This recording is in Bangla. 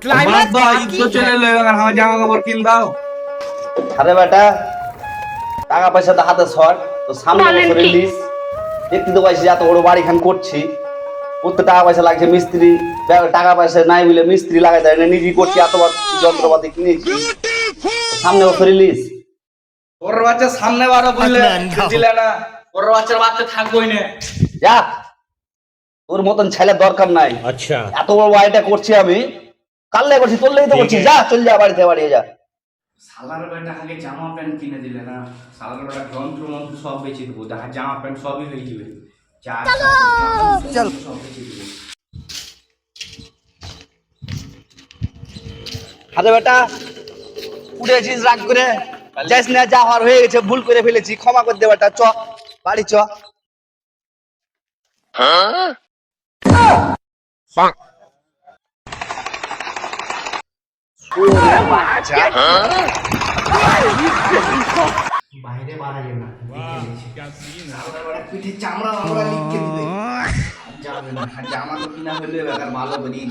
ক্লাইম্যাক্স ঈদ চলে এলো, এবার আমার জামা কাপড় কিন দাও। আরে বেটা, টাকা পয়সা তো হাতে শর্ট, তো সামনে বছর রিলিজ। দেখতে তো পাইছি এত বড় বাড়ি খান করছি, করতে টাকা পয়সা লাগছে, মিস্ত্রি টাকা পয়সা নাই বলে মিস্ত্রি লাগাই দেয় না, নিজেই করছি, এতবার যন্ত্রপাতি কিনেছি, সামনে বছর রিলিজ। ওর বাচ্চা সামনে বারো বুঝলে দিলে না, ওর বাচ্চার বাচ্চা থাকবোই না। যা, তোর মতন ছেলের দরকার নাই। আচ্ছা, এত বড় বাড়িটা করছি আমি, কাল্লে করছি, তোর লেগে তো করছি। যা, চল যা, বাড়িতে বাড়িয়ে যা। সালার বেটা আগে জামা প্যান্ট কিনে দিলে না, সালার বেটা যন্ত্র মন্ত্র সব বেঁচে দেবো, দেখা জামা প্যান্ট সবই হয়ে যাবে। চল সব বেঁচে দেবো। আরে বেটা, উঠেছিস রাগ করে, যাস না, যা হওয়ার হয়ে গেছে, ভুল করে ফেলেছি, ক্ষমা করে দে বেটা। চ বাড়ি চ। বাইরে বাড়া যাবে না, পিঠে চামড়া মামড়া লিখে দিবে, যাবে না। জামা তো কিনা হলে বেকার ভালো বেরিয়ে